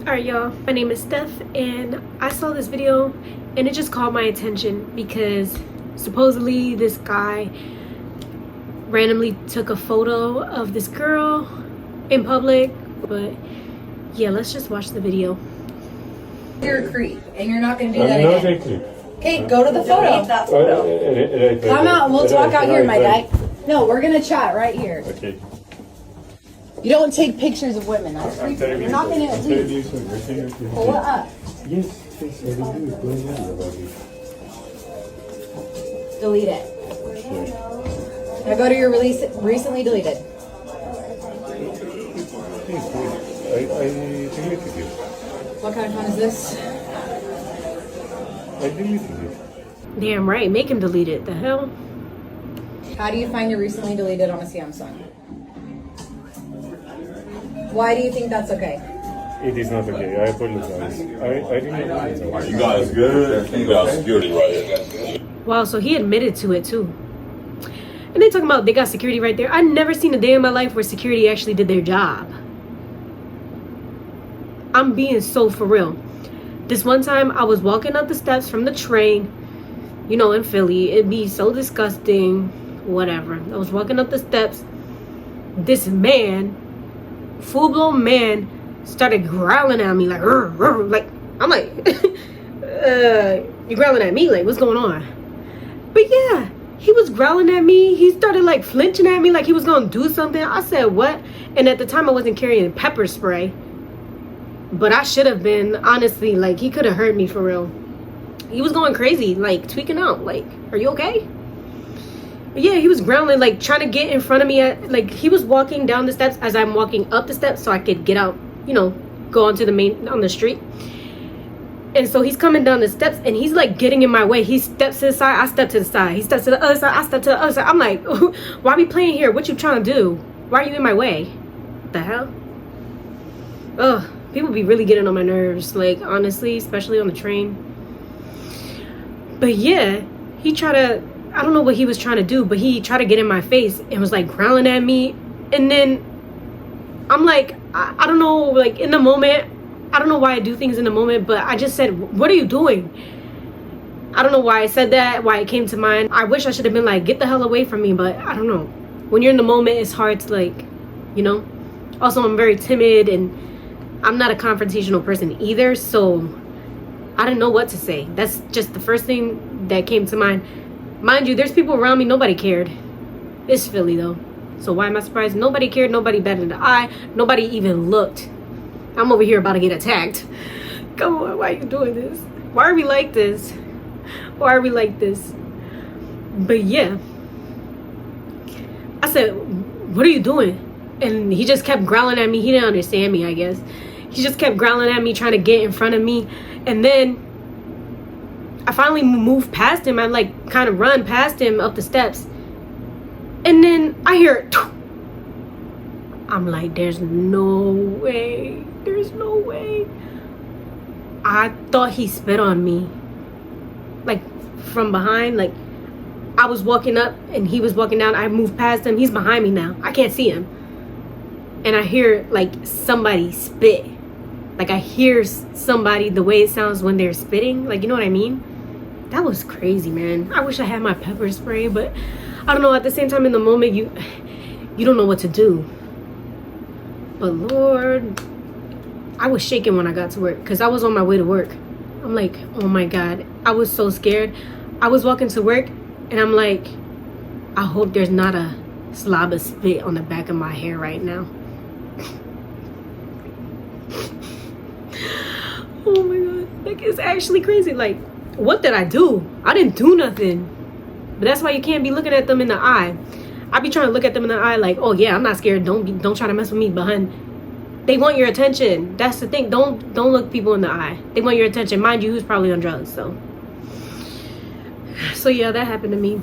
Alright y'all, my name is Steph and I saw this video and it just caught my attention because supposedly this guy randomly took a photo of this girl in public. But yeah, let's just watch the video. You're a creep and you're not going to do that again. Not a creep. Okay, go to the photo. Come out and we'll talk out here, my guy. No, we're going to chat right here. Okay. You don't take pictures of women. That's creepy. You're not going to leave. Pull it up. Yes, yes, I will do it. Don't worry about it. Delete it. Sure. Now go to your recently deleted. I deleted it. What kind of fun is this? I deleted it. Damn right, make him delete it. The hell? How do you find your recently deleted on a Samsung? Why do you think that's okay? It is not okay. I apologize. I really apologize. You guys good? You got security right here. Wow, so he admitted to it too. And they talking about they got security right there. I never seen a day in my life where security actually did their job. I'm being so for real. This one time I was walking up the steps from the train, you know, in Philly. It'd be so disgusting, whatever. I was walking up the steps. This man, full-blown man, started growling at me like, "Rrr, rrr." Like, I'm like, you growling at me? Like, what's going on? But yeah, he was growling at me. He started like flinching at me like he was gonna do something. I said, what? And at the time I wasn't carrying pepper spray, but I should have been, honestly. Like, he could have hurt me for real. He was going crazy, like tweaking out. Like, are you okay? But yeah, he was growling, like trying to get in front of me. Like, he was walking down the steps as I'm walking up the steps so I could get out, you know, go onto the street. And so he's coming down the steps and he's like getting in my way. He steps to the side, I step to the side. He steps to the other side, I step to the other side. I'm like, why are we playing here? What you trying to do? Why are you in my way? What the hell? Ugh, people be really getting on my nerves, like, honestly, especially on the train. But yeah, he tried to, I don't know what he was trying to do, but he tried to get in my face and was like growling at me. And then I'm like, I don't know, like in the moment, I don't know why I do things in the moment, but I just said, what are you doing? I don't know why I said that, why it came to mind. I wish I should have been like, get the hell away from me, but I don't know. When you're in the moment, it's hard to, like, you know. Also, I'm very timid and I'm not a confrontational person either, so I didn't know what to say. That's just the first thing that came to mind. Mind you, there's people around me, nobody cared. It's Philly though, so why am I surprised? Nobody cared, nobody batted an eye, nobody even looked. I'm over here about to get attacked. Come on, why are you doing this? Why are we like this? Why are we like this? But yeah, I said, what are you doing? And he just kept growling at me. He didn't understand me, I guess. He just kept growling at me, trying to get in front of me. And then I finally moved past him. I like kind of run past him up the steps. And then I hear, I'm like, there's no way. There's no way. I thought he spit on me. Like from behind. Like I was walking up and he was walking down. I moved past him. He's behind me now. I can't see him. And I hear like somebody spit. Like I hear somebody, the way it sounds when they're spitting. Like, you know what I mean? That was crazy, man. I wish I had my pepper spray, but I don't know. At the same time, in the moment, you don't know what to do. But Lord, I was shaking when I got to work because I was on my way to work. I'm like, oh my God. I was so scared. I was walking to work and I'm like, I hope there's not a slob of spit on the back of my hair right now. Oh my God. Like, it's actually crazy. Like, what did I do? I didn't do nothing. But that's why you can't be looking at them in the eye. I be trying to look at them in the eye like, oh yeah, I'm not scared. Don't try to mess with me behind. They want your attention. That's the thing. Don't look people in the eye. They want your attention. Mind you, who's probably on drugs. So yeah, that happened to me.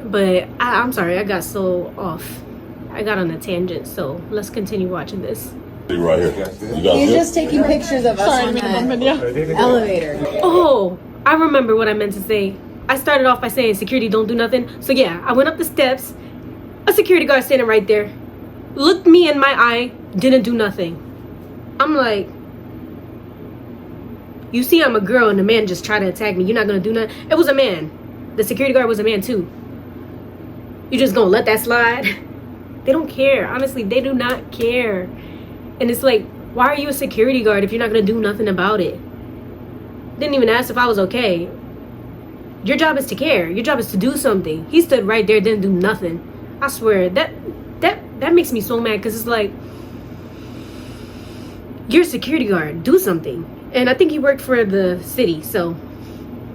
But I'm sorry, I got so off. I got on a tangent. So let's continue watching this. Right here. You're just taking pictures of us on the elevator. Oh, I remember what I meant to say. I started off by saying security don't do nothing. So yeah, I went up the steps. A security guard standing right there. Looked me in my eye. Didn't do nothing. I'm like, You see I'm a girl and the man just tried to attack me. You're not going to do nothing. It was a man. The security guard was a man too. You just going to let that slide? They don't care. Honestly, they do not care. And it's like, why are you a security guard if you're not going to do nothing about it? Didn't even ask if I was okay. Your job is to care. Your job is to do something. He stood right there, didn't do nothing. I swear, that makes me so mad, because it's like, you're a security guard. Do something. And I think he worked for the city, so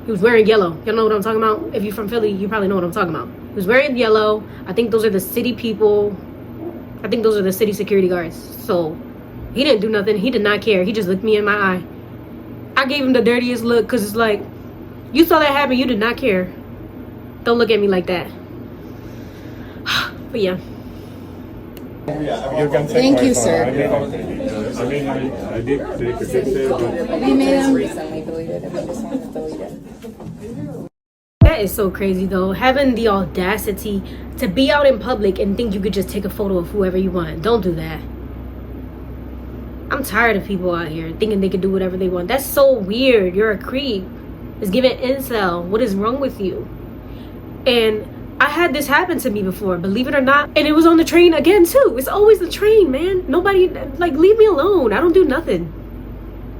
he was wearing yellow. Y'all know what I'm talking about? If you're from Philly, you probably know what I'm talking about. He was wearing yellow. I think those are the city people. I think those are the city security guards. So he didn't do nothing. He did not care. He just looked me in my eye. I gave him the dirtiest look, because it's like, you saw that happen. You did not care. Don't look at me like that. But yeah. You can check Thank my you, phone. sir. I did take a picture, but We made them recently deleted it. We just wanted to delete it. That is so crazy though. Having the audacity to be out in public and think you could just take a photo of whoever you want. Don't do that. I'm tired of people out here thinking they can do whatever they want. That's so weird. You're a creep. It's giving incel. What is wrong with you? And I had this happen to me before, believe it or not. And it was on the train again too. It's always the train, man. Nobody, like, leave me alone. I don't do nothing.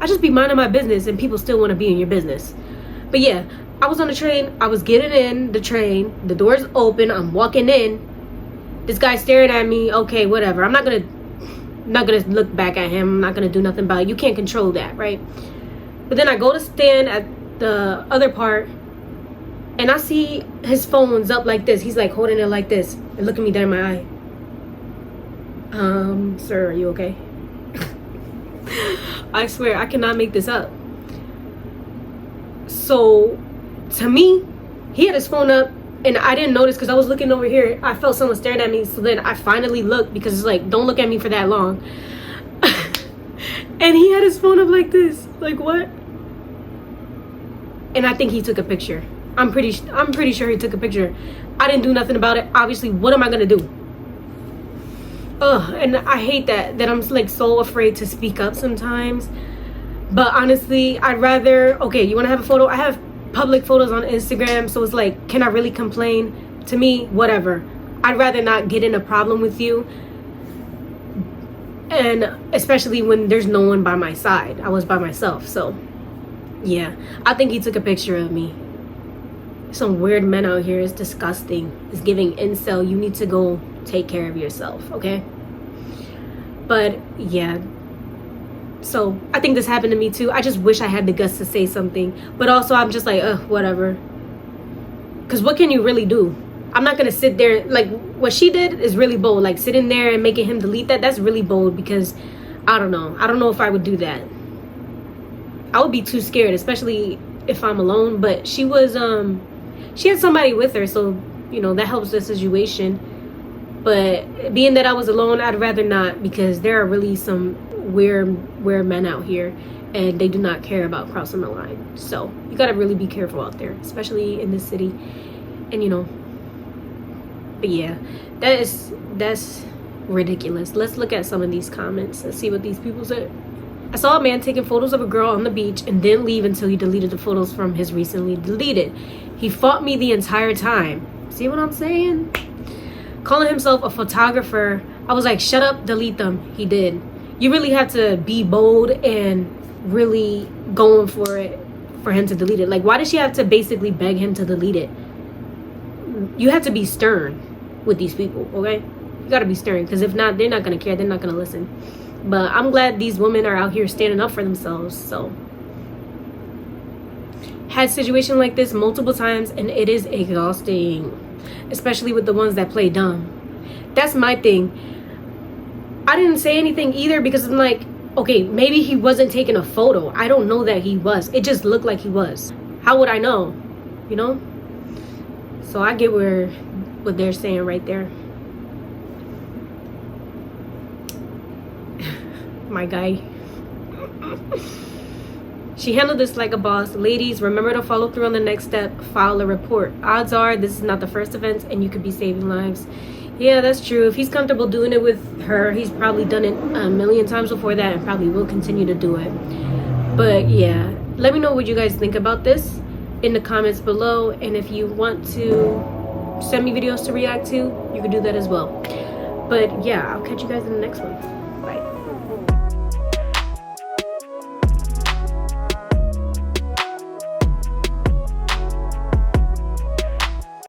I just be minding my business and people still want to be in your business. But yeah, I was on the train. I was getting in the train. The door's open. I'm walking in. This guy staring at me. Okay, whatever. I'm not gonna look back at him. I'm not gonna do nothing about it. You can't control that, right? But then I go to stand at the other part, and I see his phone's up like this. He's like holding it like this and looking me dead in my eye. Sir, are you okay? I swear, I cannot make this up. So, to me, he had his phone up, and I didn't notice because I was looking over here. I felt someone staring at me, so then I finally looked, because it's like, don't look at me for that long. And he had his phone up like this. Like, what? And I think he took a picture. I'm pretty sure he took a picture. I didn't do nothing about it. Obviously, what am I gonna do? Ugh, and I hate that I'm like so afraid to speak up sometimes. But honestly, I'd rather, okay, you wanna have a photo? I have public photos on Instagram, so it's like, can I really complain? To me, whatever. I'd rather not get in a problem with you. And especially when there's no one by my side. I was by myself, so yeah. I think he took a picture of me. Some weird men out here. Is disgusting. It's giving incel. You need to go take care of yourself, okay? But yeah, so I think this happened to me too. I just wish I had the guts to say something, but also I'm just like, whatever, because what can you really do? I'm not gonna sit there. Like, what she did is really bold, like sitting there and making him delete that's really bold, because I don't know if I would do that. I would be too scared, especially if I'm alone. But she was she had somebody with her, so you know that helps the situation. But being that I was alone, I'd rather not, because there are really some weird men out here, and they do not care about crossing the line. So you gotta really be careful out there, especially in this city. And you know, but yeah, that's ridiculous. Let's look at some of these comments and see what these people said. I saw a man taking photos of a girl on the beach and didn't leave until he deleted the photos from his recently deleted. He fought me the entire time. See what I'm saying? Calling himself a photographer. I was like, shut up, delete them. He did. You really have to be bold and really going for it for him to delete it. Like, why does she have to basically beg him to delete it? You have to be stern with these people, okay? You gotta be stern, because if not, they're not gonna care. They're not gonna listen. But I'm glad these women are out here standing up for themselves. So, had a situation like this multiple times, and it is exhausting, especially with the ones that play dumb. That's my thing. I didn't say anything either, because I'm like, okay, maybe he wasn't taking a photo. I don't know that he was. It just looked like he was. How would I know? You know? So I get what they're saying right there. My guy. She handled this like a boss. Ladies, remember to follow through on the next step. File a report. Odds are this is not the first offense, and you could be saving lives. Yeah, that's true. If he's comfortable doing it with her, he's probably done it a million times before that, and probably will continue to do it. But yeah, let me know what you guys think about this in the comments below, and if you want to send me videos to react to, you can do that as well. But yeah, I'll catch you guys in the next one.